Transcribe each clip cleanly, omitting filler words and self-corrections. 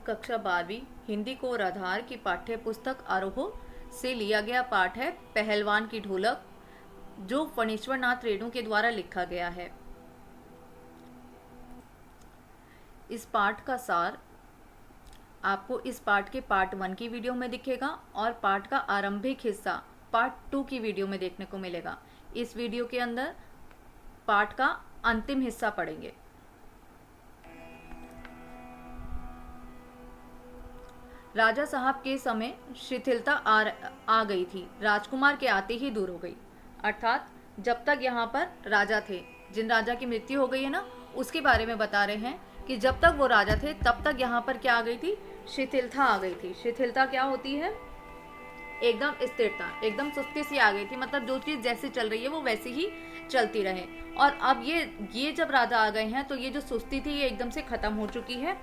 कक्षा 12वीं हिंदी को और आधार की पाठ्य पुस्तक आरोह से लिया गया पाठ है पहलवान की ढोलक, जो फणीश्वर नाथ रेणु के द्वारा लिखा गया है। इस पाठ का सार आपको इस पाठ के पार्ट 1 की वीडियो में दिखेगा और पाठ का आरंभिक हिस्सा पार्ट 2 की वीडियो में देखने को मिलेगा। इस वीडियो के अंदर पाठ का अंतिम हिस्सा पढ़ेंगे। राजा साहब के समय शिथिलता आ गई थी, राजकुमार के आते ही दूर हो गई। अर्थात जब तक यहाँ पर राजा थे, जिन राजा की मृत्यु हो गई है ना, उसके बारे में बता रहे हैं कि जब तक वो राजा थे तब तक यहाँ पर क्या आ गई थी, शिथिलता आ गई थी। शिथिलता क्या होती है? एकदम स्थिरता, एकदम सुस्ती सी आ गई थी, मतलब जो चीज जैसे चल रही है वो वैसे ही चलती रहे। और अब ये जब राजा आ गए हैं तो ये जो सुस्ती थी ये एकदम से खत्म हो चुकी है।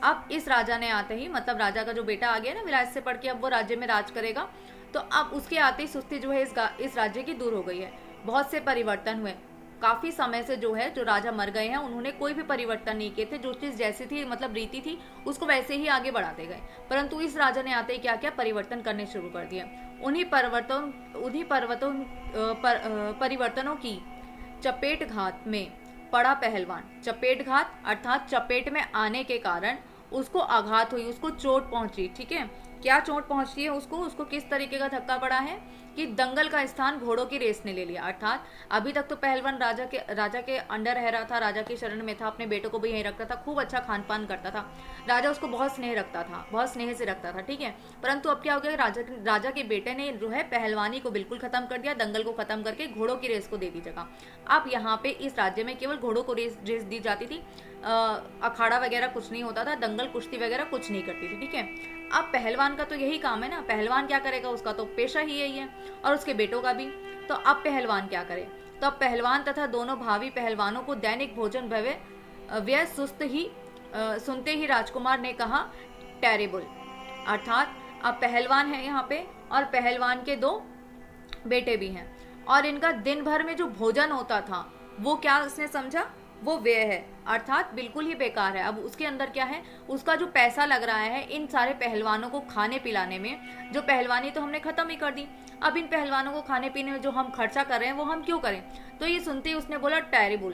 अब इस राजा ने आते ही, मतलब राजा का जो बेटा आ गया ना विलायत से पढ़ के, अब वो राज्य में राज करेगा, तो अब उसके आते ही सुस्ती जो है इस राज्य की दूर हो गई है। बहुत से परिवर्तन हुए, काफी समय से जो है जो राजा मर गए हैं उन्होंने कोई भी परिवर्तन नहीं किए थे, जो चीज जैसी थी मतलब रीति थी उसको वैसे ही आगे बढ़ाते गए। परंतु इस राजा ने आते ही क्या क्या परिवर्तन करने शुरू कर दिए। उन्हीं परिवर्तनों की चपेटघात में पड़ा पहलवान। चपेटघात अर्थात चपेट में आने के कारण उसको आघात हुई, उसको चोट पहुंची। ठीक है, क्या चोट पहुंची है उसको किस तरीके का धक्का पड़ा है कि दंगल का स्थान घोड़ों की रेस ने ले लिया। अर्थात अभी तक तो पहलवान राजा के अंडर रह रहा था, राजा के शरण में था, अपने बेटों को भी यहीं रखता था, खूब अच्छा खान पान करता था, राजा उसको बहुत स्नेह रखता था, बहुत स्नेह से रखता था। ठीक है, परंतु अब क्या हो गया, राजा के बेटे ने जो है पहलवानी को बिल्कुल खत्म कर दिया, दंगल को खत्म करके घोड़ों की रेस को दे दी जगह। अब यहाँ पे इस राज्य में केवल घोड़ों को रेस दी जाती थी, अखाड़ा वगैरह कुछ नहीं होता था, दंगल कुश्ती वगैरह कुछ नहीं करती थी। ठीक है, अब पहलवान का तो यही काम है ना, पहलवान क्या करेगा, उसका तो पेशा ही यही है और उसके बेटों का भी। तो अब पहलवान क्या करे, तो अब पहलवान तथा दोनों भावी पहलवानों को दैनिक भोजन व्यय सुनते ही राजकुमार ने कहा टेरिबल। अर्थात अब पहलवान है यहाँ पे और पहलवान के 2 बेटे भी हैं और इनका दिन भर में जो भोजन होता था वो क्या उसने समझा, वो व्यय है, अर्थात बिल्कुल ही बेकार है। अब उसके अंदर क्या है, उसका जो पैसा लग रहा है इन सारे पहलवानों को खाने पिलाने में, जो पहलवानी तो हमने खत्म ही कर दी, अब इन पहलवानों को खाने पीने में जो हम खर्चा कर रहे हैं वो हम क्यों करें। तो ये सुनते ही उसने बोला टेरिबल।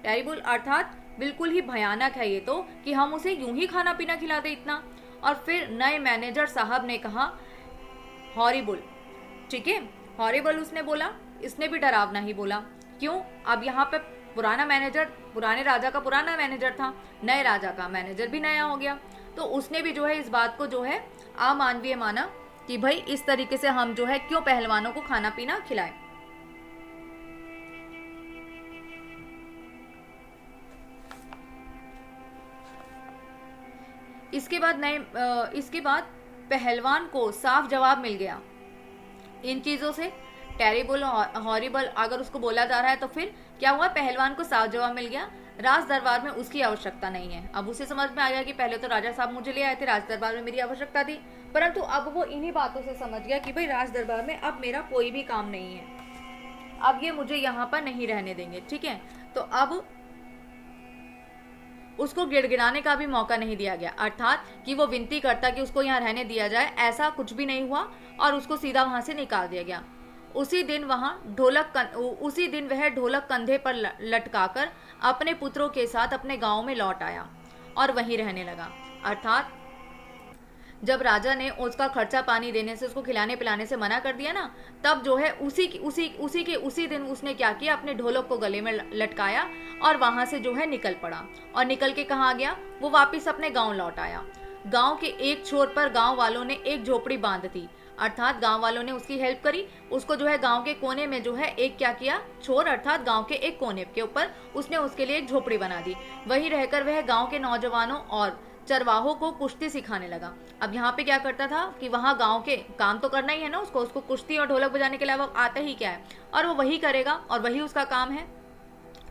टेरिबल अर्थात बिल्कुल ही भयानक है ये तो, कि हम उसे यूं ही खाना पीना खिला दे इतना। और फिर नए मैनेजर साहब ने कहा हॉरिबल। ठीक है, हॉरिबल उसने बोला, इसने भी डरावना ही बोला। क्यों, अब यहाँ पे पुराना मैनेजर, पुराने राजा का पुराना मैनेजर था, नए राजा का मैनेजर भी नया हो गया, तो उसने भी जो है इस बात को जो है अमानवीय माना कि भाई इस तरीके से हम जो है क्यों पहलवानों को खाना पीना खिलाएं। इसके बाद पहलवान को साफ जवाब मिल गया इन चीजों से। टेरिबल हॉरिबल अगर उसको बोला जा रहा है तो फिर क्या हुआ, पहलवान को साफ जवाब मिल गया, राज दरबार में उसकी आवश्यकता नहीं है। अब उसे समझ में आ गया कि पहले तो राजा साहब मुझे ले आए थे, राज दरबार में मेरी आवश्यकता थी, परंतु अब वो इन्हीं बातों से समझ गया कि भाई राज दरबार में अब मेरा कोई भी काम नहीं है, अब ये मुझे यहाँ पर नहीं रहने देंगे। ठीक है, तो अब उसको गिड़गिड़ाने का भी मौका नहीं दिया गया, अर्थात कि वो विनती करता कि उसको यहाँ रहने दिया जाए, ऐसा कुछ भी नहीं हुआ और उसको सीधा वहां से निकाल दिया गया। उसी दिन वह ढोलक कंधे पर लटकाकर अपने पुत्रों के साथ अपने गांव में लौट आया और वहीं रहने लगा। अर्थात जब राजा ने उसका खर्चा पानी देने से, उसको खिलाने पिलाने से मना कर दिया ना, तब जो है उसी दिन उसने क्या किया, अपने ढोलक को गले में लटकाया और वहां से जो है निकल पड़ा। और निकल के कहाँ गया, वो वापिस अपने गाँव लौट आया। गाँव के एक छोर पर गाँव वालों ने एक झोपड़ी बांध दी, अर्थात गांव वालों ने उसकी हेल्प करी, उसको जो है गांव के कोने में जो है एक क्या किया, छोर अर्थात गांव के एक कोने के ऊपर उसने उसके लिए एक झोपड़ी बना दी। वहीं रहकर वह गांव के नौजवानों और चरवाहों को कुश्ती सिखाने लगा। अब यहाँ पे क्या करता था कि वहाँ गांव के काम तो करना ही है ना, उसको कुश्ती और ढोलक बजाने के अलावा आता ही क्या है, और वो वही करेगा और वही उसका काम है।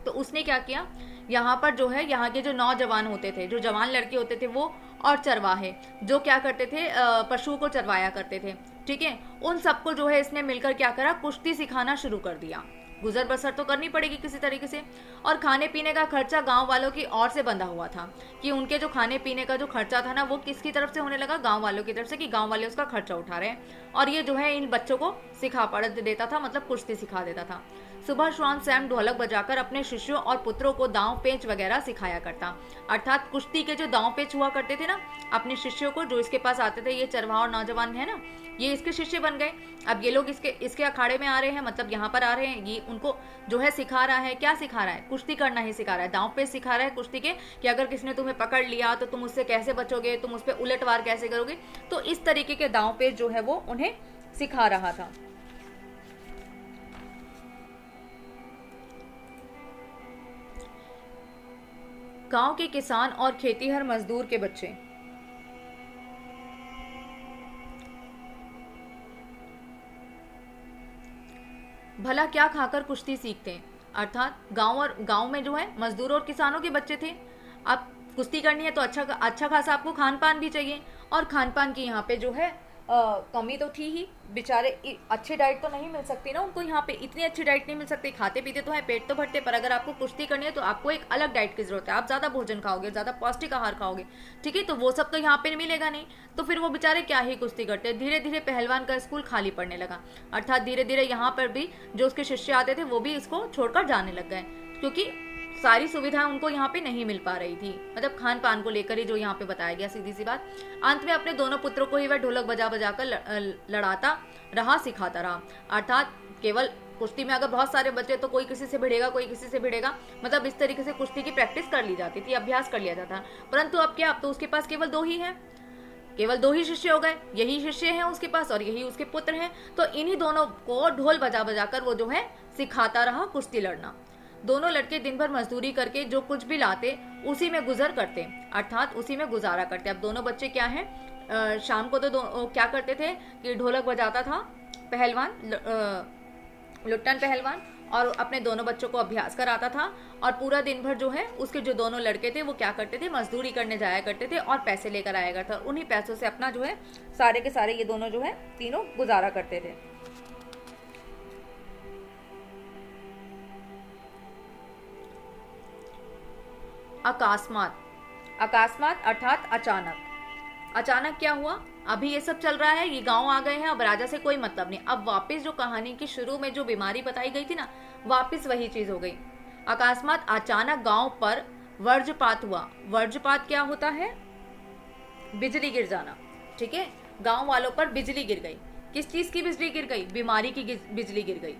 तो उसने क्या किया, यहाँ पर जो है यहाँ के जो नौजवान होते थे, जो जवान लड़के होते थे वो, और चरवाहे जो क्या करते थे, पशुओं को चरवाया करते थे। ठीक है, उन सबको जो है इसने मिलकर क्या करा, कुश्ती सिखाना शुरू कर दिया। गुजर बसर तो करनी पड़ेगी किसी तरीके से। और खाने पीने का खर्चा गांव वालों की ओर से बंधा हुआ था, कि उनके जो खाने पीने का जो खर्चा था ना वो किसकी तरफ से होने लगा, गांव वालों की तरफ से, कि गांव वाले उसका खर्चा उठा रहे हैं। और ये जो है इन बच्चों को सिखा पढ़ देता था, मतलब कुश्ती सिखा देता था। सुबह शाम सैम ढोलक बजाकर अपने शिष्यों और पुत्रों को दांव पेंच वगैरह सिखाया करता। अर्थात कुश्ती के जो दांव पेंच हुआ करते थे ना, अपने शिष्यों को जो इसके पास आते थे, ये चरवाहा और नौजवान है ना, ये इसके शिष्य बन गए। अब ये लोग इसके अखाड़े में आ रहे हैं, मतलब यहाँ पर आ रहे हैं, ये उनको जो है सिखा रहा है। क्या सिखा रहा है? कुश्ती करना ही सिखा रहा है, दांव पेंच सिखा रहा है कुश्ती के, कि अगर किसी ने तुम्हें पकड़ लिया तो तुम उससे कैसे बचोगे, तुम उस पर उलटवार कैसे करोगे। तो इस तरीके के दांव पेंच जो है वो उन्हें सिखा रहा था। गांव के किसान और खेतीहर मजदूर के बच्चे भला क्या खाकर कुश्ती सीखते हैं। अर्थात गांव में जो है मजदूर और किसानों के बच्चे थे। अब कुश्ती करनी है तो अच्छा खासा आपको खान पान भी चाहिए, और खान पान की यहाँ पे जो है कमी तो थी ही। बेचारे अच्छी डाइट तो नहीं मिल सकती ना उनको, यहाँ पे इतनी अच्छी डाइट नहीं मिल सकती। खाते पीते तो है, पेट तो भरते, पर अगर आपको कुश्ती करनी है तो आपको एक अलग डाइट की जरूरत है। आप ज्यादा भोजन खाओगे, ज्यादा पौष्टिक आहार खाओगे, ठीक है, तो वो सब तो यहाँ पे मिलेगा नहीं। तो फिर वो बेचारे क्या ही कुश्ती करते। धीरे धीरे पहलवान का स्कूल खाली पड़ने लगा। अर्थात धीरे धीरे यहाँ पर भी जो उसके शिष्य आते थे वो भी इसको छोड़कर जाने लग गए, क्योंकि सारी सुविधाएं उनको यहाँ पे नहीं मिल पा रही थी, मतलब खान पान को लेकर ही जो यहाँ पे बताया गया, सीधी सी बात। अंत में अपने दोनों पुत्रों को ही वह ढोलक बजा बजा कर लड़ाता रहा, सिखाता रहा। अर्थात केवल कुश्ती में अगर बहुत सारे बच्चे तो कोई किसी से भिड़ेगा, कोई किसी से भिड़ेगा, मतलब इस तरीके से कुश्ती की प्रैक्टिस कर ली जाती थी, अभ्यास कर लिया जाता। परंतु अब क्या, अब तो उसके पास केवल दो ही है, केवल दो ही शिष्य हो गए, यही शिष्य हैं उसके पास और यही उसके पुत्र हैं। तो इन्हीं दोनों को ढोल बजा बजा कर वो जो है सिखाता रहा कुश्ती लड़ना। दोनों लड़के दिन भर मजदूरी करके जो कुछ भी लाते उसी में गुजर करते, अर्थात उसी में गुजारा करते। अब दोनों बच्चे क्या हैं, शाम को तो क्या करते थे कि ढोलक बजाता था पहलवान, लुट्टन पहलवान, और अपने दोनों बच्चों को अभ्यास कराता था। और पूरा दिन भर जो है उसके जो दोनों लड़के थे वो क्या करते थे, मजदूरी करने जाया करते थे और पैसे लेकर आया करते थे। उन्हीं पैसों से अपना जो है सारे के सारे ये दोनों जो है तीनों गुजारा करते थे। अकस्मात, अकस्मात अर्थात अचानक। अचानक क्या हुआ, अभी ये सब चल रहा है, ये गांव आ गए हैं, अब राजा से कोई मतलब नहीं। अब वापस जो कहानी की शुरू में जो बीमारी बताई गई थी ना, वापस वही चीज हो गई। अकस्मात अचानक गांव पर वज्रपात हुआ। वज्रपात क्या होता है, बिजली गिर जाना, ठीक है। गांव वालों पर बिजली गिर गई। किस चीज की बिजली गिर गई, बीमारी की बिजली गिर गई।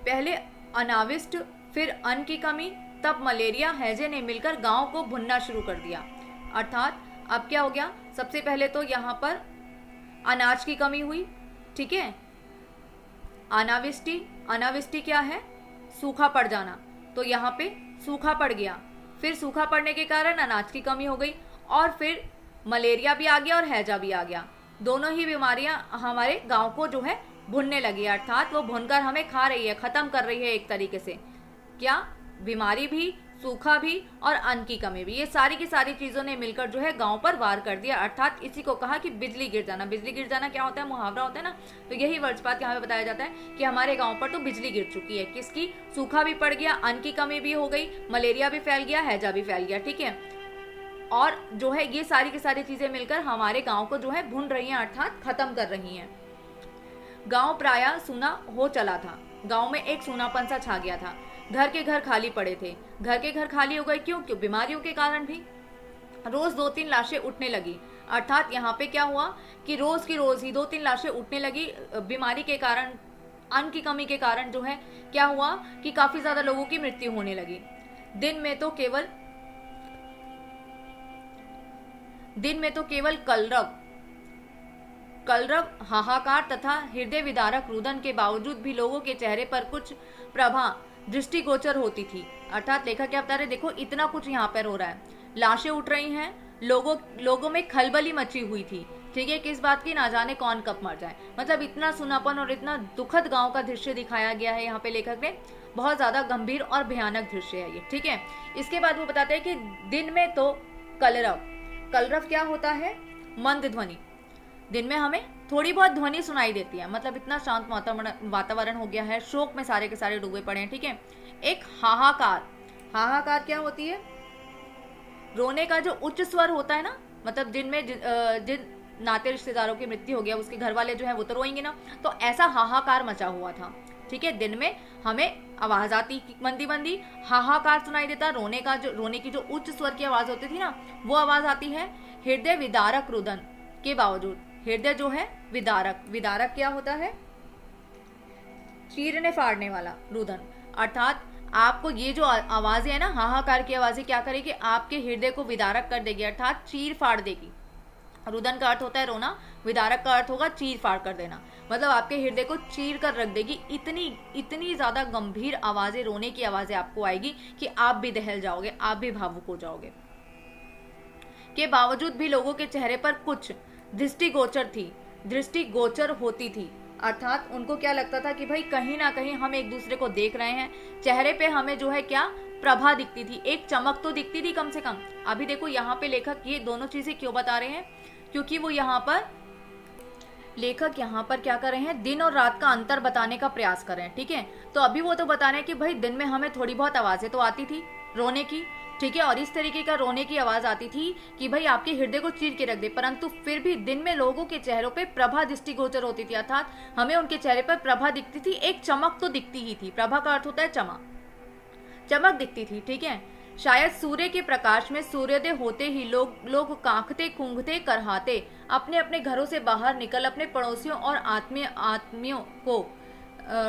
पहले अनाविष्ट, फिर अन्न की कमी, तब मलेरिया, हैजे ने मिलकर गांव को भुनना शुरू कर दिया। अर्थात अब क्या हो गया, सबसे पहले तो यहाँ पर अनाज की कमी हुई, ठीक है। अनावृष्टि, अनावृष्टि क्या है, सूखा पड़ जाना, तो यहाँ पे सूखा पड़ गया। फिर सूखा पड़ने के कारण अनाज की कमी हो गई, और फिर मलेरिया भी आ गया और हैजा भी आ गया। दोनों ही बीमारियां हमारे गांव को जो है भुनने लगी, अर्थात वो भुनकर हमें खा रही है, खत्म कर रही है एक तरीके से। क्या, बीमारी भी, सूखा भी और अन्न की कमी भी, ये सारी की सारी चीजों ने मिलकर जो है गांव पर वार कर दिया। अर्थात इसी को कहा कि बिजली गिर जाना। बिजली गिर जाना क्या होता है, मुहावरा होता है ना, तो यही वज्रपात यहाँ पे बताया जाता है कि हमारे गांव पर तो बिजली गिर चुकी है। किसकी, सूखा भी पड़ गया, अन्न की कमी भी हो गई, मलेरिया भी फैल गया, हैजा भी फैल गया, ठीक है। और जो है ये सारी की सारी चीजें मिलकर हमारे गाँव को जो है भून रही है, अर्थात खत्म कर रही है। गांव प्रायः सूना हो चला था। गांव में एक सूनापन सा छा गया था। घर के घर खाली पड़े थे। घर के घर खाली हो गए क्यों, क्यों, बीमारियों के कारण भी। रोज 2-3 लाशें उठने लगी। अर्थात यहाँ पे क्या हुआ कि रोज की रोज ही 2-3 लाशें उठने लगी बीमारी के कारण, अन्न की कमी के कारण। जो है क्या हुआ कि काफी ज्यादा लोगों की मृत्यु होने लगी। दिन में तो केवल कलरव, हाहाकार तथा हृदय विदारक रुदन के बावजूद भी लोगों के चेहरे पर कुछ प्रभा दृष्टिगोचर होती थी। अर्थात लेखक क्या बता रहे, देखो इतना कुछ यहाँ पर हो रहा है, लाशें उठ रही हैं, लोगों में खलबली मची हुई थी, ठीक है, किस बात की, ना जाने कौन कब मर जाए। मतलब इतना सुनापन और इतना दुखद गांव का दृश्य दिखाया गया है यहाँ पे लेखक ने। बहुत ज्यादा गंभीर और भयानक दृश्य है ये, ठीक है। इसके बाद वो बताते हैं कि दिन में तो कलरव क्या होता है, मंद ध्वनि। दिन में हमें थोड़ी बहुत ध्वनि सुनाई देती है, मतलब इतना शांत वातावरण हो गया है, शोक में सारे के सारे डूबे पड़े हैं, ठीक है। एक हाहाकार, हाहाकार क्या होती है? रोने का जो उच्च स्वर होता है ना, मतलब जिनमें जिन नाते रिश्तेदारों की मृत्यु हो गया, उसके घर वाले जो है वो तो रोएंगे ना, तो ऐसा हाहाकार मचा हुआ था, ठीक है। दिन में हमें आवाज आती मंदी मंदी, हाहाकार सुनाई देता, रोने की जो उच्च स्वर की आवाज होती थी ना, वो आवाज आती है। हृदय विदारक रुदन के बावजूद, हृदय जो है विदारक, विदारक क्या होता है? चीरने फाड़ने वाला, रुदन, अर्थात आपको ये जो आवाजें है ना, हाहाकार की आवाजें क्या करेगी? आपके हृदय को विदारक कर देगी, अर्थात चीर फाड़ देगी। रुदन का अर्थ होता है रोना, विदारक का अर्थ होगा चीर फाड़ कर देना, मतलब आपके हृदय को चीर कर रख देगी। इतनी ज्यादा गंभीर आवाजें, रोने की आवाजें आपको आएगी कि आप भी दहल जाओगे, आप भी भावुक हो जाओगे। के बावजूद भी लोगों के चेहरे पर कुछ दृष्टिगोचर थी, दृष्टिगोचर होती थी, अर्थात उनको क्या लगता था कि भाई कहीं ना कहीं हम एक दूसरे को देख रहे हैं, चेहरे पे हमें जो है क्या प्रभा दिखती थी, एक चमक तो दिखती थी कम से कम। अभी देखो यहाँ पे लेखक ये दोनों चीजें क्यों बता रहे हैं? क्योंकि वो लेखक यहाँ पर क्या कर रहे हैं? दिन और रात का अंतर बताने का प्रयास कर रहे हैं, ठीक है। तो अभी वो तो बता रहे हैं कि भाई दिन में हमें थोड़ी बहुत आवाजें तो आती थी रोने की, ठीक है, और इस तरीके का रोने की आवाज आती थी कि भाई आपके हृदय को चीर के रख दे, परंतु फिर भी दिन में लोगों के चेहरों पे प्रभा दृष्टिगोचर होती थी, अर्थात हमें उनके चेहरे पर प्रभा दिखती थी, एक चमक तो दिखती ही थी। प्रभा का अर्थ होता है चमक दिखती थी, ठीक है। शायद सूर्य के प्रकाश में सूर्योदय होते ही लोग कांखते कूंगते करहाते अपने अपने घरों से बाहर निकल अपने पड़ोसियों और आत्मियों को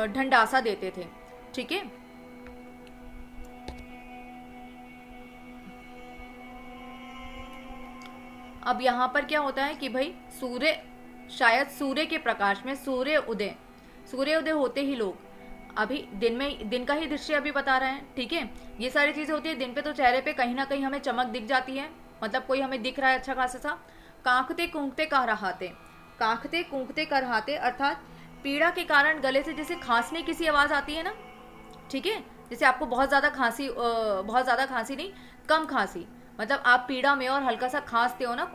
ढंढासा देते थे, ठीक है। अब यहाँ पर क्या होता है कि भाई शायद सूर्य के प्रकाश में सूर्योदय होते ही लोग, अभी दिन का ही दृश्य अभी बता रहे हैं, ठीक है। ये सारी चीजें होती है दिन पे, तो चेहरे पे कहीं ना कहीं हमें चमक दिख जाती है, मतलब कोई हमें दिख रहा है अच्छा खासा सा। कांखते कूंखते करहाते, अर्थात पीड़ा के कारण गले से जैसे खांसने की सी आवाज आती है ना, ठीक है। जैसे आपको बहुत ज्यादा खांसी नहीं, कम खांसी, मतलब आप पीड़ा में और हल्का सा खांसते हो ना,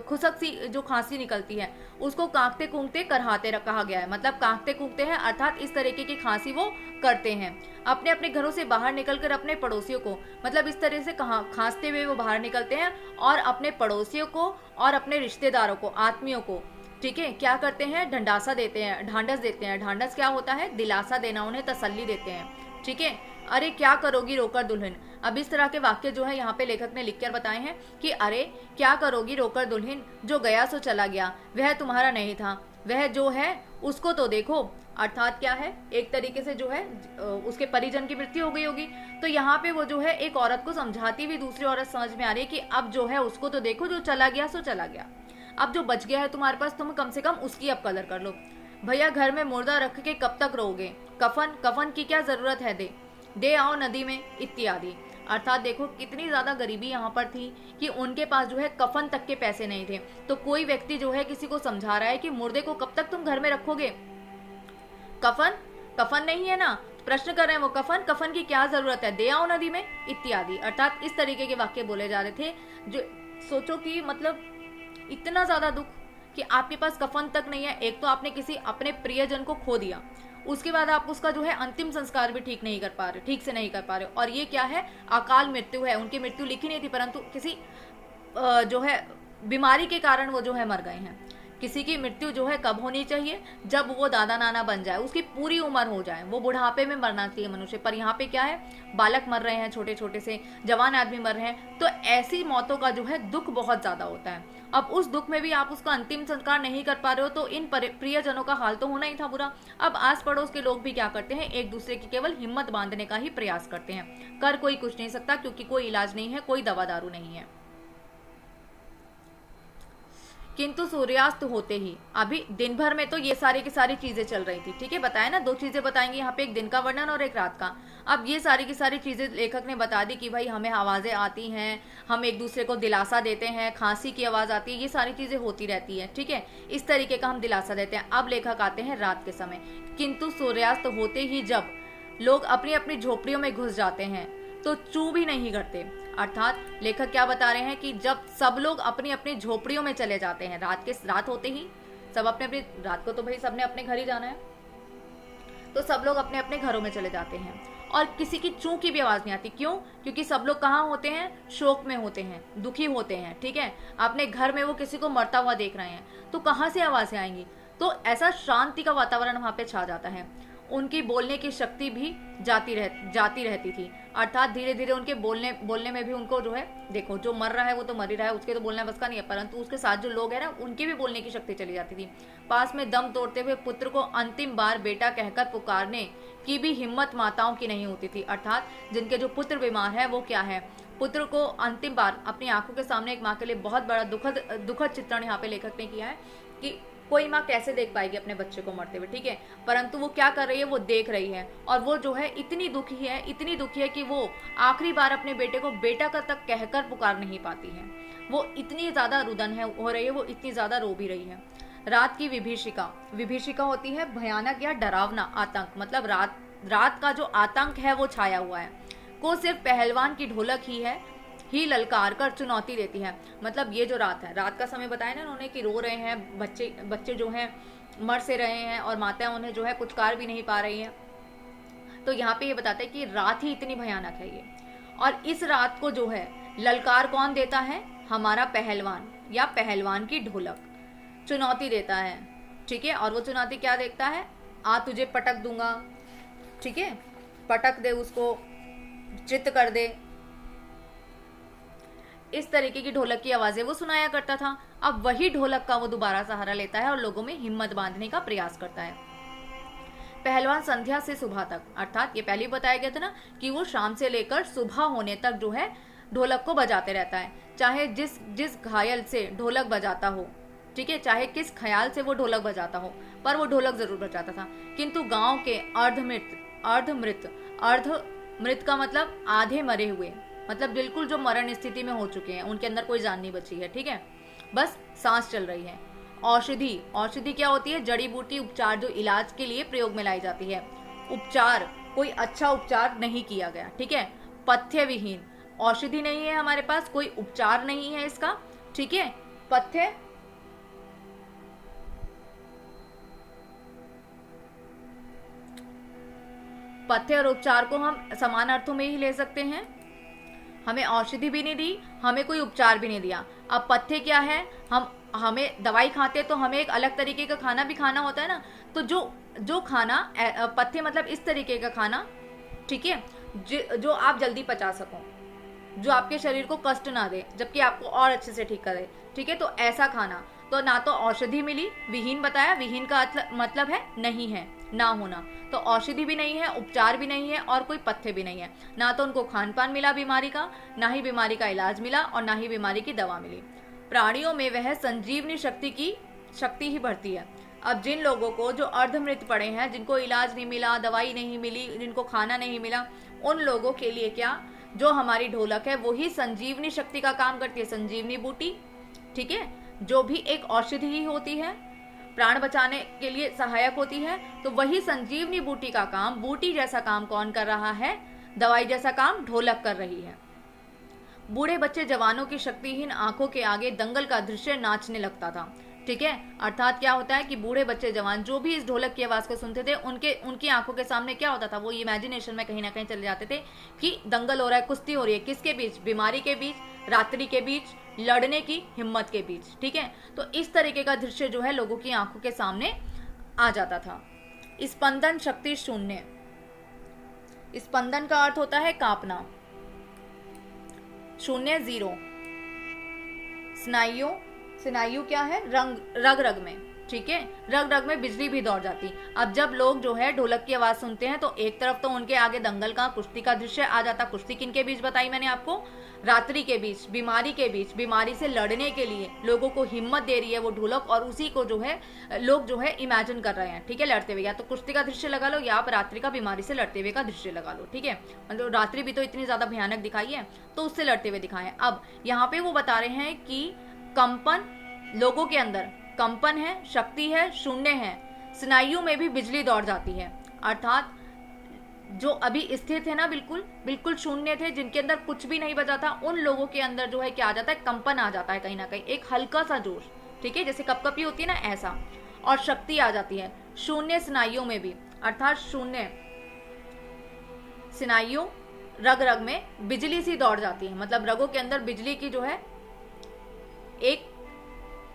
खुशक सी जो खांसी निकलती है, उसको कांखते कूंखते करहाते कहा गया है। मतलब कांखते कूंखते हैं, अर्थात इस तरीके की खांसी वो करते हैं। अपने अपने घरों से बाहर निकलकर अपने पड़ोसियों को, मतलब इस तरह से खांसते हुए वो बाहर निकलते हैं और अपने पड़ोसियों को और अपने रिश्तेदारों को, आत्मियों को, ठीक है, क्या करते हैं? ढंढासा देते हैं, ढांढस देते हैं। ढांढस क्या होता है? दिलासा देना, उन्हें तसल्ली देते हैं, ठीक है। अरे क्या करोगी रोकर दुल्हन, अब इस तरह के वाक्य जो है यहाँ पे लेखक ने लिखकर बताए हैं कि अरे क्या करोगी रोकर दुल्हन, जो गया सो चला गया, वह तुम्हारा नहीं था, वह जो है उसको तो देखो। अर्थात क्या है? एक तरीके से जो है उसके परिजन की मृत्यु हो गई होगी, तो यहाँ पे वो जो है एक औरत को समझाती हुई दूसरी औरत समझ में आ रही है कि अब जो है उसको तो देखो, जो चला गया सो चला गया, अब जो बच गया है तुम्हारे पास, तुम कम से कम उसकी अब कदर कर लो। भैया घर में मुर्दा रख के कब तक रहोगे, कफन की क्या जरूरत है, दे आओ नदी में, इत्यादि। अर्थात देखो कितनी ज्यादा गरीबी यहाँ पर थी कि उनके पास जो है कफन तक के पैसे नहीं थे, तो कोई व्यक्ति जो है किसी को समझा रहा है कि मुर्दे को कब तक तुम घर में रखोगे, कफन नहीं है ना, प्रश्न कर रहे हैं वो, कफन की क्या जरूरत है, दे आओ नदी में, इत्यादि। अर्थात इस तरीके के वाक्य बोले जा रहे थे। जो सोचो कि मतलब इतना ज्यादा दुख कि आपके पास कफन तक नहीं है, एक तो आपने किसी अपने प्रियजन को खो दिया, उसके बाद आप उसका जो है अंतिम संस्कार भी ठीक से नहीं कर पा रहे, और ये क्या है? अकाल मृत्यु है। उनकी मृत्यु लिखी नहीं थी, परंतु किसी जो है बीमारी के कारण वो जो है मर गए हैं। किसी की मृत्यु जो है कब होनी चाहिए? जब वो दादा नाना बन जाए, उसकी पूरी उम्र हो जाए, वो बुढ़ापे में मरना चाहिए मनुष्य, पर यहाँ पे क्या है? बालक मर रहे हैं, छोटे छोटे से जवान आदमी मर रहे हैं, तो ऐसी मौतों का जो है दुख बहुत ज्यादा होता है। अब उस दुख में भी आप उसका अंतिम संस्कार नहीं कर पा रहे हो, तो इन प्रियजनों का हाल तो होना ही था बुरा। अब आस पड़ोस के लोग भी क्या करते हैं? एक दूसरे की केवल हिम्मत बांधने का ही प्रयास करते हैं, कर कोई कुछ नहीं सकता, क्योंकि कोई इलाज नहीं है, कोई दवा दारू नहीं है। किंतु सूर्यास्त होते ही, अभी दिन भर में तो ये सारी की सारी चीजें चल रही थी, ठीक है, बताया ना, दो चीजें बताएंगे यहाँ पे, एक दिन का वर्णन और एक रात का। अब ये सारी की सारी चीजें लेखक ने बता दी कि भाई हमें आवाजें आती हैं, हम एक दूसरे को दिलासा देते हैं, खांसी की आवाज आती है, ये सारी चीजें होती रहती है, ठीक है, इस तरीके का हम दिलासा देते हैं। अब लेखक आते हैं रात के समय। किंतु सूर्यास्त होते ही जब लोग अपनी अपनी झोपड़ियों में घुस जाते हैं तो चू भी नहीं करते। अर्थात लेखक क्या बता रहे हैं कि जब सब लोग अपनी अपनी झोपड़ियों में चले जाते हैं, रात होते ही सब अपने अपने, रात को तो भाई सबने अपने घर ही जाना है, तो सब लोग अपने अपने घरों में चले जाते हैं और किसी की चूं की भी आवाज नहीं आती। क्यों? क्योंकि सब लोग कहाँ होते हैं? शोक में होते हैं, दुखी होते हैं, ठीक है। अपने घर में वो किसी को मरता हुआ देख रहे हैं, तो कहाँ से आवाजें आएंगी? तो ऐसा शांति का वातावरण वहां पे छा जाता है। उनकी बोलने की शक्ति भी जाती रहती थी, अर्थात धीरे धीरे उनके बोलने में भी उनको जो है, देखो जो मर रहा है वो तो मर ही रहा है, उसके तो बोलना बस का नहीं है, परंतु उसके साथ जो लोग हैं ना, उनकी भी बोलने की शक्ति चली जाती थी। पास में दम तोड़ते हुए पुत्र को अंतिम बार बेटा कहकर पुकारने की भी हिम्मत माताओं की नहीं होती थी। अर्थात जिनके जो पुत्र बीमार है, वो क्या है, पुत्र को अंतिम बार अपनी आंखों के सामने, एक माँ के लिए बहुत बड़ा दुखद चित्रण यहाँ पे लेखक ने किया है कि कोई माँ कैसे देख पाएगी अपने बच्चे को मरते हुए, ठीक है। परंतु वो क्या कर रही है, वो देख रही है, और वो जो है इतनी दुखी है कि वो आखिरी बार अपने बेटे को बेटा का तक कहकर पुकार नहीं पाती है। वो इतनी ज्यादा रुदन हो रही है, वो इतनी ज्यादा रो भी रही है। रात की विभीषिका होती है भयानक या डरावना आतंक, मतलब रात का जो आतंक है वो छाया हुआ है, को सिर्फ पहलवान की ढोलक ही ललकार कर चुनौती देती है। मतलब ये जो रात है, रात का समय बताया ना उन्होंने कि रो रहे हैं बच्चे जो हैं मर से रहे हैं, और माताएं उन्हें जो है पुचकार भी नहीं पा रही हैं। तो यहाँ पे ये बताते हैं कि रात ही इतनी भयानक है ये, और इस रात को जो है ललकार कौन देता है? हमारा पहलवान या पहलवान की ढोलक चुनौती देता है, ठीक है। और वो चुनौती क्या देखता है? आ तुझे पटक दूंगा, ठीक है, पटक दे, उसको चित्त कर दे, इस तरीके की ढोलक की आवाजें वो सुनाया करता था। अब वही ढोलक का वो दोबारा सहारा लेता है और लोगों में हिम्मत बांधने का प्रयास करता है। पहलवान संध्या से सुबह तक, अर्थात ये पहले बताया गया था ना कि वो शाम से लेकर सुबह होने तक जो है ढोलक को बजाते रहता है, चाहे जिस घायल से ढोलक बजाता हो, ठीक है, चाहे किस ख्याल से वो ढोलक बजाता हो, पर वो ढोलक जरूर बजाता था। किंतु गांव के अर्धमृत का मतलब आधे मरे हुए, मतलब बिल्कुल जो मरण स्थिति में हो चुके हैं, उनके अंदर कोई जान नहीं बची है, ठीक है, बस सांस चल रही है। औषधि क्या होती है? जड़ी बूटी उपचार जो इलाज के लिए प्रयोग में लाई जाती है। उपचार, कोई अच्छा उपचार नहीं किया गया, ठीक है। पथ्य विहीन, औषधि नहीं है हमारे पास, कोई उपचार नहीं है इसका, ठीक है। पथ्य और उपचार को हम समान अर्थों में ही ले सकते हैं। हमें औषधि भी नहीं दी, हमें कोई उपचार भी नहीं दिया। अब पथ्य क्या है? हमें दवाई खाते तो हमें एक अलग तरीके का खाना भी खाना होता है ना, तो जो खाना, पथ्य मतलब इस तरीके का खाना, ठीक है, जो आप जल्दी पचा सको, जो आपके शरीर को कष्ट ना दे, जबकि आपको और अच्छे से ठीक करे, ठीक है। तो ऐसा खाना, तो ना तो औषधि मिली, विहीन बताया, विहीन का मतलब है नहीं है, ना होना, तो औषधि भी नहीं है, उपचार भी नहीं है, और कोई पथ्य भी नहीं है। ना तो उनको खान पान मिला बीमारी का, ना ही बीमारी का इलाज मिला, और ना ही बीमारी की दवा मिली। प्राणियों में वह संजीवनी शक्ति ही बढ़ती है। अब जिन लोगों को जो अर्धमृत पड़े हैं, जिनको इलाज नहीं मिला, दवाई नहीं मिली, जिनको खाना नहीं मिला, उन लोगों के लिए क्या, जो हमारी ढोलक है वो ही संजीवनी शक्ति का काम करती है, संजीवनी बूटी, ठीक है, जो भी एक औषधि ही होती है, प्राण बचाने के लिए सहायक होती है। तो वही संजीवनी बूटी का काम, बूटी जैसा काम कौन कर रहा है? दवाई जैसा काम ढोलक कर रही है। बूढ़े बच्चे जवानों की शक्तिहीन आंखों के आगे दंगल का दृश्य नाचने लगता था, ठीक है। अर्थात क्या होता है कि बूढ़े बच्चे जवान जो भी इस ढोलक की आवाज को सुनते थे, उनकी आंखों के सामने क्या होता था? वो इमेजिनेशन में कहीं ना कहीं चले जाते थे कि दंगल हो रहा है, कुश्ती हो रही है, किसके बीच? बीमारी के बीच, रात्रि के बीच, लड़ने की हिम्मत के बीच, ठीक है। तो इस तरीके का दृश्य जो है लोगों की आंखों के सामने आ जाता था। स्पंदन शक्ति शून्य, स्पंदन का अर्थ होता है कांपना, शून्य जीरो। स्नायु क्या है? रग रग में, ठीक है, रग रग में बिजली भी दौड़ जाती। अब जब लोग जो है ढोलक की आवाज सुनते हैं तो एक तरफ तो उनके आगे दंगल का, कुश्ती का दृश्य आ जाता। कुश्ती किनके बीच बताई मैंने आपको? रात्रि के बीच, बीमारी के बीच, बीमारी से लड़ने के लिए लोगों को हिम्मत दे रही है वो ढोलक, और उसी को जो है लोग जो है इमेजिन कर रहे हैं, ठीक है, लड़ते हुए। या तो कुश्ती का दृश्य लगा लो, या आप रात्रि का बीमारी से लड़ते हुए का दृश्य लगा लो, ठीक है। मतलब रात्रि भी तो इतनी ज्यादा भयानक दिखाई है, तो उससे लड़ते हुए दिखाए। अब यहाँ पे वो बता रहे हैं कि कंपन, लोगों के अंदर कंपन है, शक्ति है, शून्य है, स्नायु में भी बिजली दौड़ जाती है। अर्थात जो अभी स्थित है ना, बिल्कुल शून्य थे, जिनके अंदर कुछ भी नहीं बचा था, उन लोगों के अंदर जो है क्या आ जाता है? कंपन आ जाता है, कहीं ना कहीं एक हल्का सा जोश, ठीक है, जैसे कपकपी होती है ना, ऐसा। और शक्ति आ जाती है। शून्य स्नायुओं में भी, अर्थात शून्य स्नायुओं रग रग में बिजली सी दौड़ जाती है, मतलब रगों के अंदर बिजली की जो है एक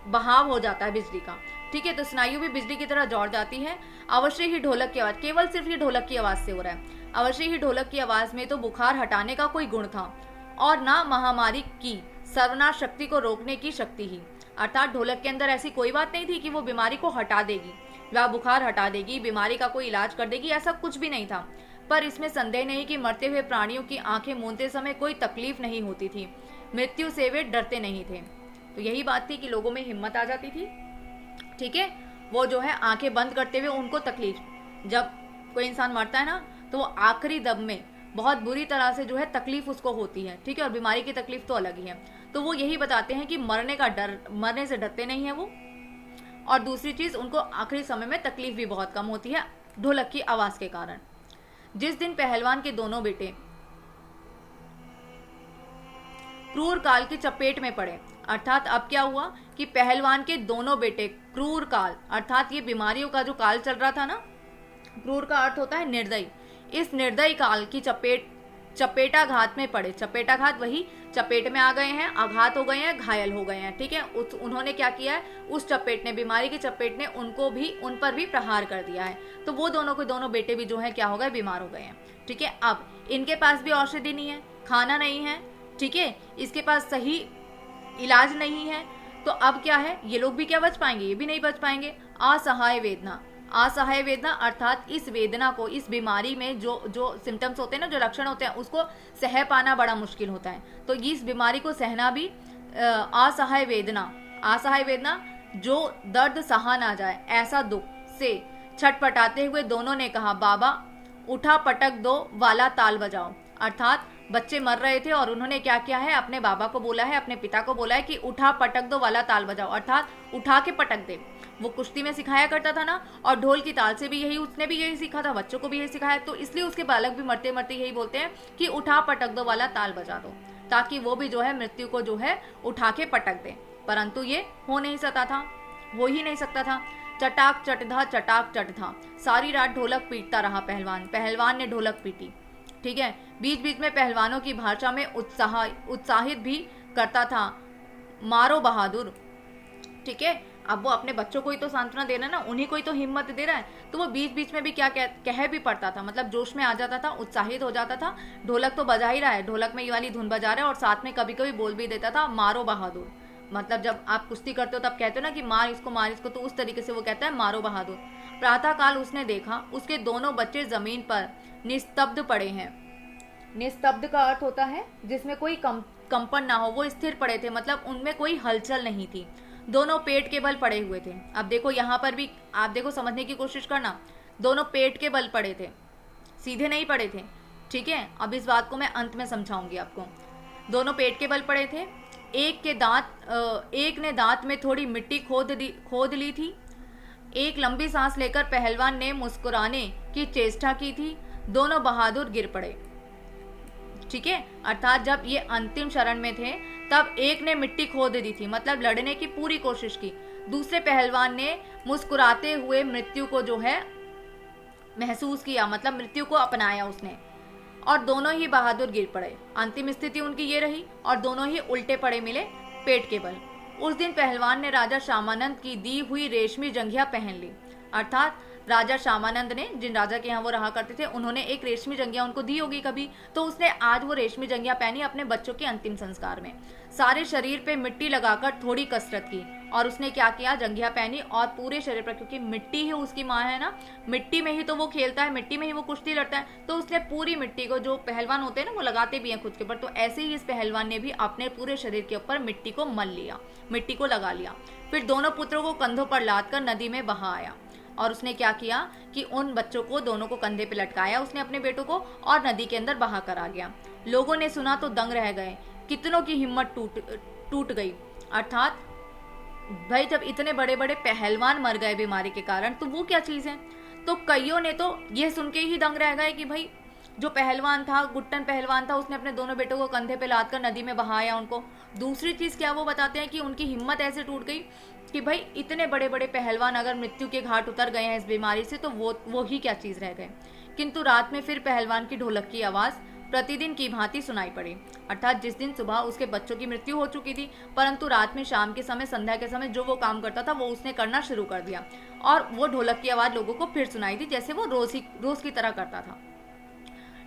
बहाव हो जाता है बिजली का, ठीक है। तो स्नायु भी बिजली की तरह दौड़ जाती है। अवश्य ही ढोलक की आवाज, केवल सिर्फ ये ढोलक की आवाज से हो रहा है। अवश्य ही ढोलक की आवाज में तो बुखार हटाने का कोई गुण था और ना महामारी की सर्वनाश शक्ति को रोकने की शक्ति ही। अर्थात ढोलक के अंदर ऐसी कोई बात नहीं थी कि वो बीमारी को हटा देगी, वह बुखार हटा देगी, बीमारी का कोई इलाज कर देगी, ऐसा कुछ भी नहीं था। पर इसमें संदेह नहीं कि मरते हुए प्राणियों की आंखें मूंदते समय कोई तकलीफ नहीं होती थी, मृत्यु से वे डरते नहीं थे। तो यही बात थी कि लोगों में हिम्मत आ जाती थी, ठीक है। वो जो है आंखें बंद करते हुए उनको तकलीफ, जब कोई इंसान मरता है ना तो वो आखिरी दम में बहुत बुरी तरह से जो है तकलीफ उसको होती है, ठीक है। और बीमारी की तकलीफ तो अलग ही है। तो वो यही बताते हैं कि मरने का डर, मरने से डरते नहीं है वो। और दूसरी चीज, उनको आखिरी समय में तकलीफ भी बहुत कम होती है ढोलक की आवाज के कारण। जिस दिन पहलवान के दोनों बेटे क्रूर काल की चपेट में पड़े, अर्थात अब क्या हुआ कि पहलवान के दोनों बेटे क्रूर काल, अर्थात ये बीमारियों का जो काल चल रहा था ना, क्रूर का अर्थ होता है निर्दयी, इस निर्दयी काल की चपेटाघात में पड़े। चपेटाघात वही चपेट में आ गए हैं, आघात हो गए हैं, घायल हो गए हैं, ठीक है। उन्होंने क्या किया है, उस चपेट ने, बीमारी की चपेट ने उन पर भी प्रहार कर दिया है। तो वो दोनों के दोनों बेटे भी जो है क्या हो गए, बीमार हो गए हैं, ठीक है। अब इनके पास भी औषधि नहीं है, खाना नहीं है, ठीक है, इसके पास सही इलाज नहीं है। तो अब क्या है, ये लोग भी क्या बच पाएंगे, ये भी नहीं बच पाएंगे। असहाय वेदना, असहाय वेदना अर्थात इस वेदना को, इस बीमारी में जो सिम्टम्स होते हैं ना, जो लक्षण होते हैं, उसको सह पाना बड़ा मुश्किल होता है। तो इस बीमारी को सहना भी असहाय वेदना, असहाय वेदना जो दर्द सहा ना जाए, ऐसा दुख से छटपटाते हुए दोनों ने कहा, बाबा उठा पटक दो वाला ताल बजाओ। अर्थात बच्चे मर रहे थे और उन्होंने क्या किया है, अपने बाबा को बोला है, अपने पिता को बोला है कि उठा पटक दो वाला ताल बजाओ, अर्थात उठा के पटक दे। वो कुश्ती में सिखाया करता था ना, और ढोल की ताल से भी यही, उसने भी यही सीखा था, बच्चों को भी यही सिखाया। तो इसलिए उसके बालक भी मरते मरते यही बोलते हैं कि उठा पटक दो वाला ताल बजा दो, ताकि वो भी जो है मृत्यु को जो है उठा के पटक दे। परंतु ये हो नहीं सकता था, हो ही नहीं सकता था। चटाक चटधा चटाक चटधा, सारी रात ढोलक पीटता रहा पहलवान ने ढोलक पीटी, ठीक है। बीच बीच में पहलवानों की भाषा में उत्साहित भी करता था, मारो बहादुर, ठीक है। अब वो अपने बच्चों को ही तो सांत्वना दे रहा है ना, उन्हीं को ही तो हिम्मत दे रहा है। तो वो बीच बीच में भी क्या कह भी पड़ता था, मतलब जोश में आ जाता था, उत्साहित हो जाता था। ढोलक तो बजा ही रहा है, ढोलक में ये वाली धुन बजा रहा है, और साथ में कभी कभी बोल भी देता था, मारो बहादुर। मतलब जब आप कुश्ती करते हो तब कहते हो ना कि मार इसको, तो उस तरीके से वो कहता है मारो बहादुर। प्रातः काल उसने देखा, उसके दोनों बच्चे जमीन पर निस्तब्ध पड़े हैं। निस्तब्ध का अर्थ होता है जिसमें कोई कंपन ना हो, वो स्थिर पड़े थे, मतलब उनमें कोई हलचल नहीं थी। दोनों पेट के बल पड़े हुए थे। अब देखो यहाँ पर भी आप देखो, समझने की कोशिश करना, दोनों पेट के बल पड़े थे, सीधे नहीं पड़े थे, ठीक है। अब इस बात को मैं अंत में समझाऊंगी आपको। दोनों पेट के बल पड़े थे। एक ने दांत में थोड़ी मिट्टी खोद ली थी। एक लंबी सांस लेकर पहलवान ने मुस्कुराने की चेष्टा की थी। दोनों बहादुर गिर पड़े, ठीक है। अर्थात जब ये अंतिम शरण में थे तब एक ने मिट्टी खोद दी थी, मतलब लड़ने की पूरी कोशिश की। दूसरे पहलवान ने मुस्कुराते हुए मृत्यु को जो है महसूस किया, मतलब मृत्यु को अपनाया उसने, और दोनों ही बहादुर गिर पड़े। अंतिम स्थिति उनकी ये रही, और दोनों ही उल्टे पड़े मिले पेट के बल। उस दिन पहलवान ने राजा श्यामानंद की दी हुई रेशमी जंघिया पहन ली। अर्थात राजा श्यामानंद ने, जिन राजा के यहाँ वो रहा करते थे, उन्होंने एक रेशमी जंघिया उनको दी होगी कभी, तो उसने आज वो रेशमी जंघिया पहनी अपने बच्चों के अंतिम संस्कार में। सारे शरीर पे मिट्टी लगाकर थोड़ी कसरत की, और उसने क्या किया, जंघिया पहनी, और पूरे शरीर पर, क्योंकि मिट्टी ही उसकी माँ है ना, मिट्टी में ही तो वो खेलता है, मिट्टी में ही वो कुश्ती लड़ता है, तो उसने पूरी मिट्टी को, जो पहलवान होते हैं ना वो लगाते भी हैं खुद के ऊपर, तो ऐसे ही इस पहलवान ने भी अपने पूरे शरीर के ऊपर मिट्टी को मल लिया, मिट्टी को लगा लिया। फिर दोनों पुत्रों को कंधों पर लाद कर नदी में बहा आया, और उसने क्या किया कि उन बच्चों को, दोनों को कंधे पे लटकाया उसने अपने बेटों को, और नदी के अंदर बहा कर आ गया। लोगों ने सुना तो दंग रह गए, कितनों की हिम्मत टूट गई। अर्थात भाई जब इतने बड़े बड़े पहलवान मर गए बीमारी के कारण, तो वो क्या चीज है। तो कईयों ने तो यह सुन के ही दंग रह गए कि भाई जो पहलवान था, गुट्टन पहलवान था, उसने अपने दोनों बेटों को कंधे पे लाद कर नदी में बहाया उनको। दूसरी चीज़ क्या वो बताते हैं कि उनकी हिम्मत ऐसे टूट गई कि भाई इतने बड़े बड़े पहलवान अगर मृत्यु के घाट उतर गए हैं इस बीमारी से, तो वो ही क्या चीज़ रह गए। किंतु रात में फिर पहलवान की ढोलक की आवाज़ प्रतिदिन की भांति सुनाई पड़ी। अर्थात जिस दिन सुबह उसके बच्चों की मृत्यु हो चुकी थी, परंतु रात में, शाम के समय, संध्या के समय जो वो काम करता था वो उसने करना शुरू कर दिया, और वो ढोलक की आवाज़ लोगों को फिर सुनाई दी, जैसे वो रोज की तरह करता था।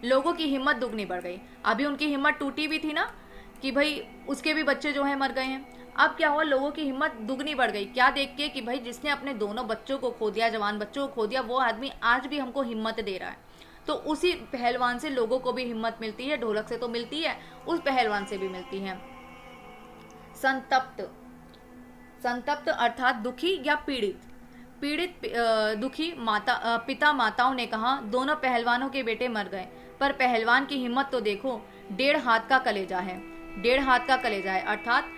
लोगों की हिम्मत दुगनी बढ़ गई। अभी उनकी हिम्मत टूटी भी थी ना कि भाई उसके भी बच्चे जो है मर गए हैं। अब क्या हुआ, लोगों की हिम्मत दुगनी बढ़ गई। क्या देख के कि भाई जिसने अपने दोनों बच्चों को खो दिया, जवान बच्चों को खो दिया, वो आदमी आज भी हमको हिम्मत दे रहा है। तो उसी पहलवान से लोगों को भी हिम्मत मिलती है। ढोलक से तो मिलती है, उस पहलवान से भी मिलती है। संतप्त, संतप्त अर्थात दुखी या पीड़ित। पीड़ित दुखी पिता माताओं ने कहा, दोनों पहलवानों के बेटे मर गए, पर पहलवान की हिम्मत तो देखो, 1.5 हाथ का कलेजा है। 1.5 हाथ का कलेजा है, अर्थात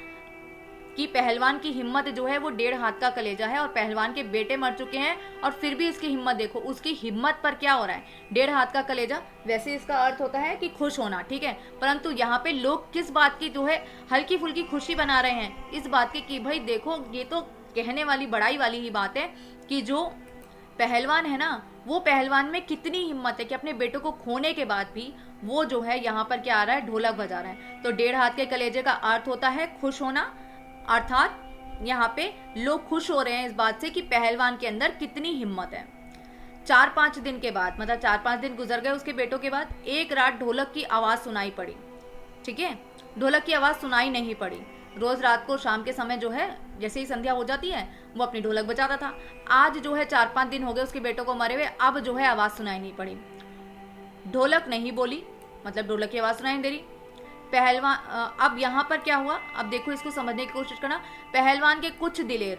कि पहलवान की हिम्मत जो है वो 1.5 हाथ का कलेजा है, और पहलवान के बेटे मर चुके हैं और फिर भी इसकी हिम्मत देखो। उसकी हिम्मत पर क्या हो रहा है, 1.5 हाथ का कलेजा। वैसे इसका अर्थ होता है कि खुश होना, ठीक है, परंतु यहाँ पे लोग किस बात की जो है हल्की फुल्की खुशी बना रहे हैं, इस बात की कि भाई देखो, ये तो कहने वाली बड़ाई वाली ही बात है कि जो पहलवान है ना, वो पहलवान में कितनी हिम्मत है कि अपने बेटों को खोने के बाद भी वो जो है यहाँ पर क्या आ रहा है, ढोलक बजा रहा है। तो 1.5 हाथ के कलेजे का अर्थ होता है खुश होना, अर्थात यहाँ पे लोग खुश हो रहे हैं इस बात से कि पहलवान के अंदर कितनी हिम्मत है। 4-5 दिन के बाद, मतलब 4-5 दिन गुजर गए उसके बेटों के बाद, एक रात ढोलक की आवाज़ सुनाई पड़ी। ठीक है, ढोलक की आवाज़ सुनाई नहीं पड़ी। रोज रात को शाम के समय जो है, जैसे ही संध्या हो जाती है, वो अपनी ढोलक बजाता था। आज जो है 4-5 दिन हो गए उसके बेटों को मरे हुए, अब जो है आवाज़ सुनाई नहीं पड़ी। ढोलक नहीं बोली, मतलब ढोलक की आवाज़ सुनाई नहीं दे रही। पहलवान, अब यहाँ पर क्या हुआ, अब देखो इसको समझने की कोशिश करना। पहलवान के कुछ दिलेर,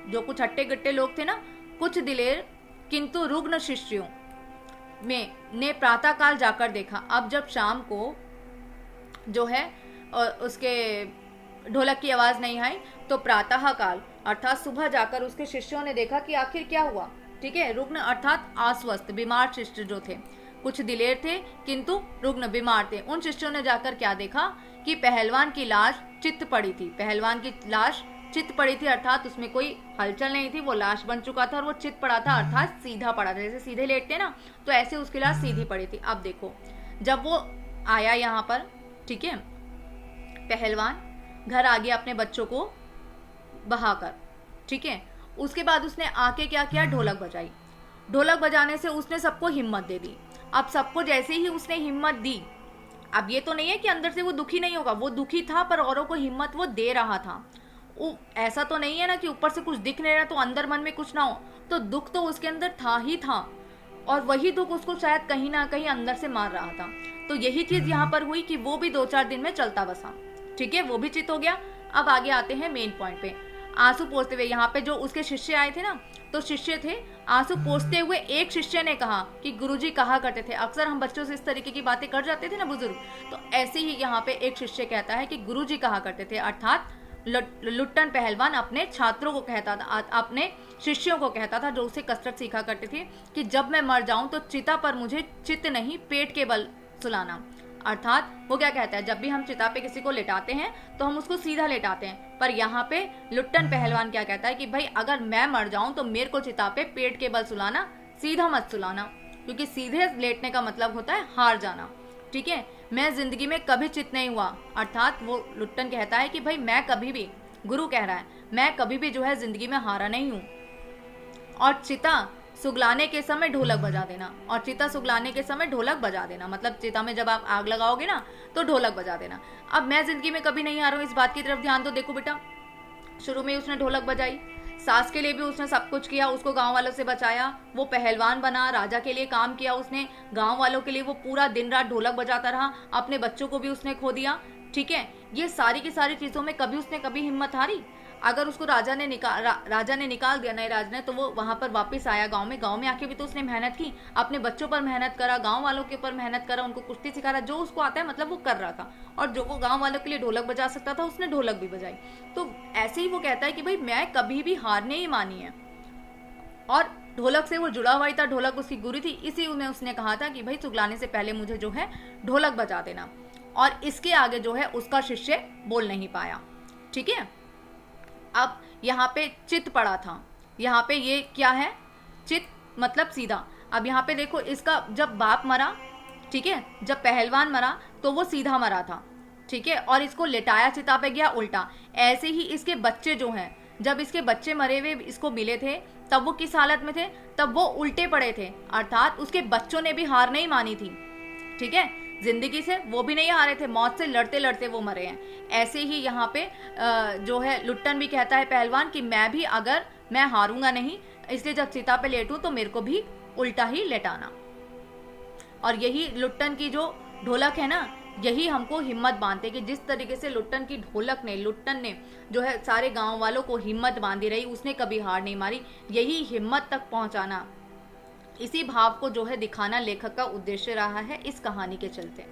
जो कुछ हट्टे गट्टे लोग थे ना, कुछ दिलेर किंतु रुग्ण शिष्यों में ने प्रातःकाल जाकर देखा। अब जब शाम को जो है उसके ढोलक की आवाज़ नहीं आई, तो प्रातः काल अर्थात सुबह जाकर उसके शिष्यों ने देखा कि आखिर क्या हुआ। ठीक है, रुग्ण अर्थात अस्वस्थ बीमार शिष्य जो थे, कुछ दिलेर थे किंतु रुग्ण बीमार थे, उन शिष्यों ने जाकर क्या देखा कि पहलवान की लाश चित्त पड़ी थी। पहलवान की लाश चित्त पड़ी थी, अर्थात उसमें कोई हलचल नहीं थी, वो लाश बन चुका था और वो चित्त पड़ा था, अर्थात सीधा पड़ा था। जैसे सीधे लेटते ना, तो ऐसे उसकी लाश सीधी पड़ी थी। अब देखो, जब वो आया यहाँ पर, ठीक है, पहलवान घर आ गया अपने बच्चों को बहाकर। ठीक है, उसके बाद उसने आके क्या किया, ढोलक बजाई। ढोलक बजाने से उसने सबको हिम्मत दे दी। अब सबको जैसे ही उसने हिम्मत दी, अब ये तो नहीं है कि अंदर से वो दुखी नहीं होगा, वो दुखी था पर औरों को हिम्मत वो दे रहा था। ऐसा तो नहीं है ना कि ऊपर से कुछ दिख नहीं रहा तो अंदर मन में कुछ ना हो, तो दुख तो उसके अंदर था ही था, और वही दुख उसको शायद कहीं ना कहीं अंदर से मार रहा था। तो यही चीज यहाँ पर हुई कि वो भी 2-4 दिन में चलता बसा। ठीक है, वो भी चित हो गया। अब आगे आते हैं मेन पॉइंट पे। आंसू पोंछते हुए, यहाँ पे जो उसके शिष्य आए थे ना, तो शिष्य थे, आंसू पोंछते हुए एक शिष्य ने कहा कि गुरुजी कहा करते थे, अक्सर हम बच्चों से इस तरीके की बातें कर जाते थे ना बुजुर्ग, तो ऐसे ही यहाँ पे एक शिष्य कहता है कि गुरुजी कहा करते थे, अर्थात लुट्टन पहलवान अपने छात्रों को कहता था, अपने शिष्यों को कहता था जो उसे कसरत सीखा करते थे, कि जब मैं मर जाऊं तो चिता पर मुझे चित्त नहीं पेट के बल सुलाना। अर्थात वो क्या कहता है, जब भी हम चिता पे किसी को लेटाते हैं तो हम उसको सीधा लेटाते हैं, पर यहाँ पे लुट्टन पहलवान क्या कहता है कि भाई अगर मैं मर जाऊं तो मेरे को चिता पे पेट के बल सुलाना, सीधा मत सुलाना, क्योंकि सीधे लेटने का मतलब होता है हार जाना। ठीक है, मैं जिंदगी में कभी चित नहीं हुआ, अर्थात वो लुट्टन कहता है कि भाई मैं कभी भी, गुरु कह रहा है, मैं कभी भी जो है जिंदगी में हारा नहीं हूँ। और चिता सुगलाने के समय ढोलक बजा देना, और चिता सुगलाने के समय ढोलक बजा देना, मतलब चिता में जब आप आग लगाओगे ना तो ढोलक बजा देना। अब मैं जिंदगी में कभी नहीं हारा हूँ, इस बात की तरफ ध्यान दो। देखो बेटा, शुरू में उसने ढोलक बजाई, सास के लिए भी उसने सब कुछ किया, उसको गांव वालों से बचाया, वो पहलवान बना, राजा के लिए काम किया उसने, गांव वालों के लिए वो पूरा दिन रात ढोलक बजाता रहा, अपने बच्चों को भी उसने खो दिया। ठीक है, ये सारी की सारी चीजों में कभी उसने कभी हिम्मत हारी? अगर उसको राजा ने निकाल दिया नयराज ने, तो वो वहां पर वापस आया गांव में आके भी तो उसने मेहनत की, अपने बच्चों पर मेहनत करा, गांव वालों के ऊपर मेहनत करा, उनको कुश्ती सिखा रहा, जो उसको आता है मतलब वो कर रहा था, और जो वो गांव वालों के लिए ढोलक बजा सकता था उसने ढोलक भी बजाई। तो ऐसे ही वो कहता है कि भाई मैं कभी भी हार नहीं मानी है। और ढोलक से वो जुड़ा हुआ ही था, ढोलक उसकी गुरु थी, इसी में उसने कहा था कि भाई सुगलाने से पहले मुझे जो है ढोलक बजा देना, और इसके आगे जो है उसका शिष्य बोल नहीं पाया। ठीक है, अब यहाँ पे चित पड़ा था, यहाँ पे ये क्या है, चित मतलब सीधा। अब यहाँ पे देखो इसका जब बाप मरा, ठीक है, जब पहलवान मरा तो वो सीधा मरा था, ठीक है, और इसको लेटाया चिता पे गया उल्टा। ऐसे ही इसके बच्चे जो हैं, जब इसके बच्चे मरे हुए इसको मिले थे तब वो किस हालत में थे, तब वो उल्टे पड़े थे, अर्थात उसके बच्चों ने भी हार नहीं मानी थी। ठीक है, जिंदगी से वो भी नहीं हारे थे, मौत से लड़ते लड़ते वो मरे हैं। ऐसे ही यहाँ पे जो है लुट्टन भी कहता है पहलवान कि मैं भी, अगर मैं हारूंगा नहीं, इसलिए जब चिता पे लेटूं तो मेरे को भी उल्टा ही लेटाना। और यही लुट्टन की जो ढोलक है ना, यही हमको हिम्मत बांधते कि जिस तरीके से लुट्टन की ढोलक ने, लुट्टन ने जो है सारे गांव वालों को हिम्मत बांधी रही, उसने कभी हार नहीं मारी। यही हिम्मत तक पहुंचाना, इसी भाव को जो है दिखाना लेखक का उद्देश्य रहा है इस कहानी के चलते।